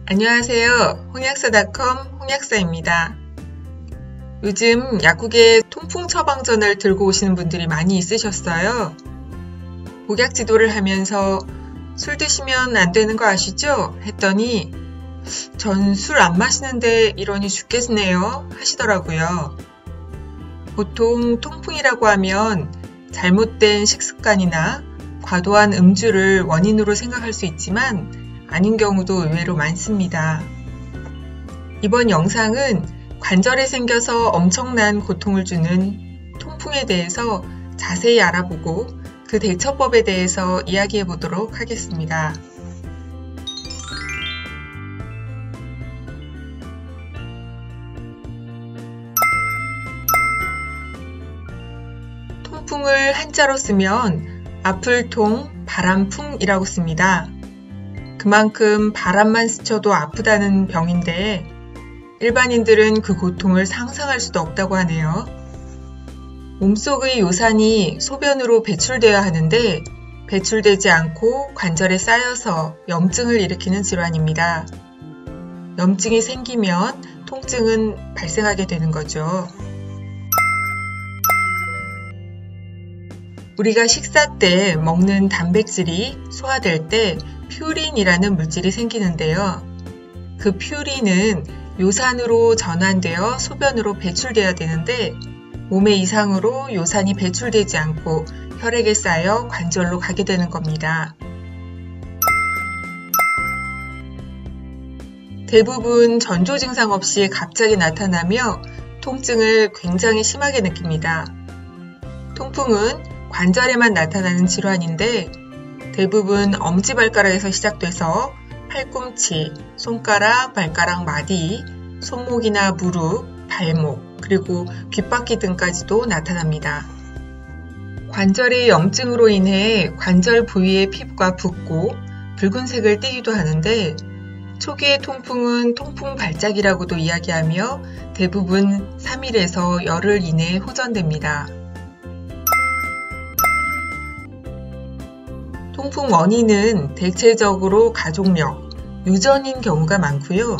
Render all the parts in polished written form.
안녕하세요. 홍약사닷컴 홍약사입니다. 요즘 약국에 통풍 처방전을 들고 오시는 분들이 많이 있으셨어요. 복약 지도를 하면서 술 드시면 안 되는 거 아시죠? 했더니 전 술 안 마시는데 이러니 죽겠네요 하시더라고요. 보통 통풍이라고 하면 잘못된 식습관이나 과도한 음주를 원인으로 생각할 수 있지만 아닌 경우도 의외로 많습니다. 이번 영상은 관절에 생겨서 엄청난 고통을 주는 통풍에 대해서 자세히 알아보고 그 대처법에 대해서 이야기해 보도록 하겠습니다. 통풍을 한자로 쓰면 아플통, 바람풍이라고 씁니다. 그만큼 바람만 스쳐도 아프다는 병인데 일반인들은 그 고통을 상상할 수도 없다고 하네요. 몸속의 요산이 소변으로 배출되어야 하는데 배출되지 않고 관절에 쌓여서 염증을 일으키는 질환입니다. 염증이 생기면 통증은 발생하게 되는 거죠. 우리가 식사 때 먹는 단백질이 소화될 때 퓨린이라는 물질이 생기는데요. 그 퓨린은 요산으로 전환되어 소변으로 배출되어야 되는데 몸의 이상으로 요산이 배출되지 않고 혈액에 쌓여 관절로 가게 되는 겁니다. 대부분 전조 증상 없이 갑자기 나타나며 통증을 굉장히 심하게 느낍니다. 통풍은 관절에만 나타나는 질환인데 대부분 엄지발가락에서 시작돼서 팔꿈치, 손가락, 발가락 마디, 손목이나 무릎, 발목, 그리고 귓바퀴 등까지도 나타납니다. 관절의 염증으로 인해 관절 부위의 피부가 붓고 붉은색을 띠기도 하는데 초기의 통풍은 통풍 발작이라고도 이야기하며 대부분 3일에서 열흘 이내에 호전됩니다. 통풍 원인은 대체적으로 가족력, 유전인 경우가 많고요.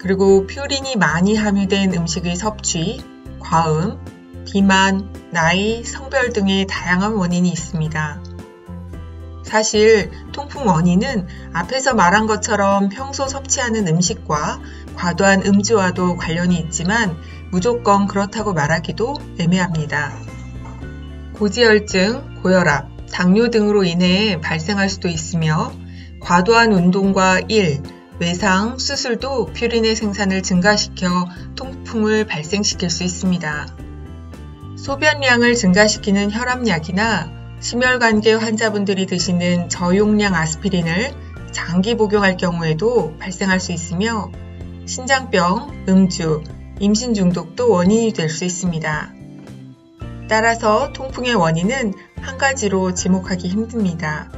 그리고 퓨린이 많이 함유된 음식의 섭취, 과음, 비만, 나이, 성별 등의 다양한 원인이 있습니다. 사실 통풍 원인은 앞에서 말한 것처럼 평소 섭취하는 음식과 과도한 음주와도 관련이 있지만 무조건 그렇다고 말하기도 애매합니다. 고지혈증, 고혈압, 당뇨 등으로 인해 발생할 수도 있으며 과도한 운동과 일, 외상, 수술도 퓨린의 생산을 증가시켜 통풍을 발생시킬 수 있습니다. 소변량을 증가시키는 혈압약이나 심혈관계 환자분들이 드시는 저용량 아스피린을 장기 복용할 경우에도 발생할 수 있으며 신장병, 음주, 임신 중독도 원인이 될 수 있습니다. 따라서 통풍의 원인은 한 가지로 지목하기 힘듭니다.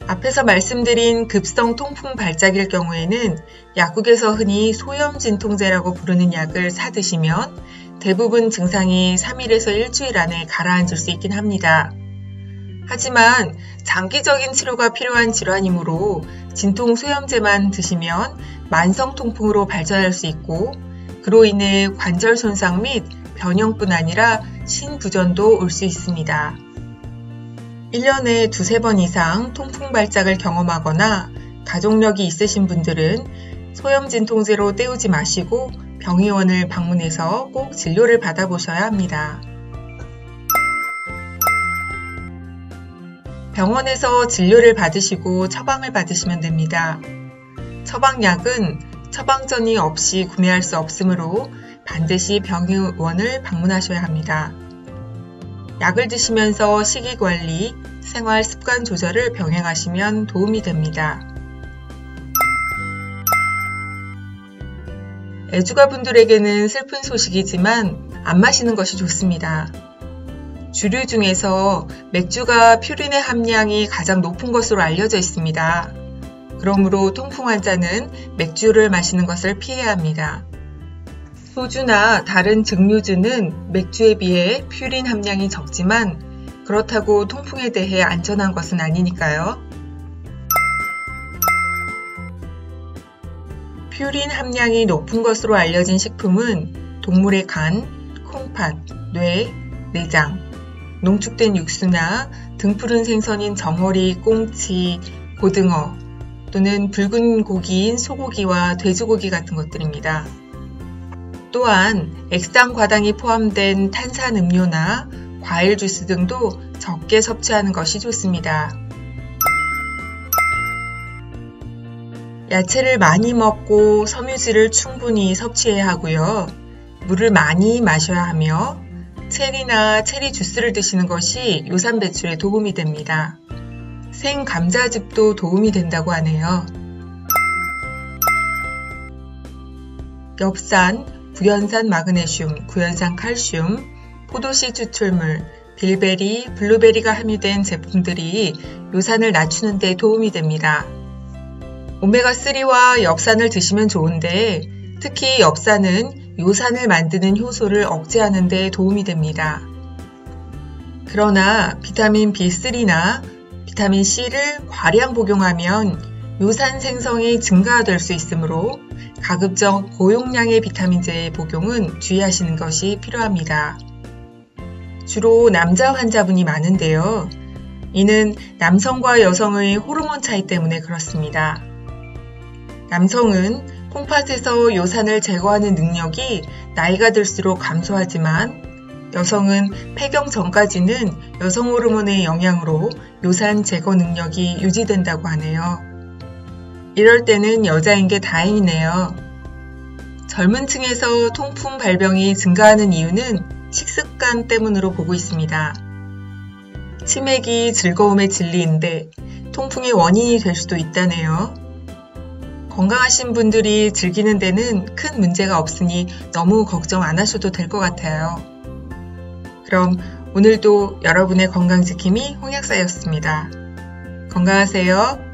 앞에서 말씀드린 급성 통풍 발작일 경우에는 약국에서 흔히 소염진통제라고 부르는 약을 사 드시면 대부분 증상이 3일에서 일주일 안에 가라앉을 수 있긴 합니다. 하지만 장기적인 치료가 필요한 질환이므로 진통 소염제만 드시면 만성 통풍으로 발전할 수 있고 그로 인해 관절 손상 및 변형뿐 아니라 신부전도 올 수 있습니다. 1년에 두세 번 이상 통풍 발작을 경험하거나 가족력이 있으신 분들은 소염진통제로 때우지 마시고 병의원을 방문해서 꼭 진료를 받아보셔야 합니다. 병원에서 진료를 받으시고 처방을 받으시면 됩니다. 처방약은 처방전이 없이 구매할 수 없으므로 반드시 병의원을 방문하셔야 합니다. 약을 드시면서 식이관리, 생활습관 조절을 병행하시면 도움이 됩니다. 애주가분들에게는 슬픈 소식이지만 안 마시는 것이 좋습니다. 주류 중에서 맥주가 퓨린의 함량이 가장 높은 것으로 알려져 있습니다. 그러므로 통풍 환자는 맥주를 마시는 것을 피해야 합니다. 소주나 다른 증류주는 맥주에 비해 퓨린 함량이 적지만 그렇다고 통풍에 대해 안전한 것은 아니니까요. 퓨린 함량이 높은 것으로 알려진 식품은 동물의 간, 콩팥, 뇌, 내장, 농축된 육수나 등푸른 생선인 정어리, 꽁치, 고등어 또는 붉은 고기인 소고기와 돼지고기 같은 것들입니다. 또한 액상과당이 포함된 탄산음료나 과일 주스 등도 적게 섭취하는 것이 좋습니다. 야채를 많이 먹고 섬유질을 충분히 섭취해야 하고요. 물을 많이 마셔야 하며 체리나 체리 주스를 드시는 것이 요산 배출에 도움이 됩니다. 생 감자즙도 도움이 된다고 하네요. 엽산, 구연산 마그네슘, 구연산 칼슘, 포도씨 추출물, 빌베리, 블루베리가 함유된 제품들이 요산을 낮추는 데 도움이 됩니다. 오메가3와 엽산을 드시면 좋은데 특히 엽산은 요산을 만드는 효소를 억제하는 데 도움이 됩니다. 그러나 비타민 B3나 비타민 C를 과량 복용하면 요산 생성이 증가될 수 있으므로 가급적 고용량의 비타민제의 복용은 주의하시는 것이 필요합니다. 주로 남자 환자분이 많은데요. 이는 남성과 여성의 호르몬 차이 때문에 그렇습니다. 남성은 콩팥에서 요산을 제거하는 능력이 나이가 들수록 감소하지만 여성은 폐경 전까지는 여성 호르몬의 영향으로 요산 제거 능력이 유지된다고 하네요. 이럴 때는 여자인 게 다행이네요. 젊은 층에서 통풍 발병이 증가하는 이유는 식습관 때문으로 보고 있습니다. 치맥이 즐거움의 진리인데 통풍의 원인이 될 수도 있다네요. 건강하신 분들이 즐기는 데는 큰 문제가 없으니 너무 걱정 안 하셔도 될 것 같아요. 그럼 오늘도 여러분의 건강지킴이 홍약사였습니다. 건강하세요.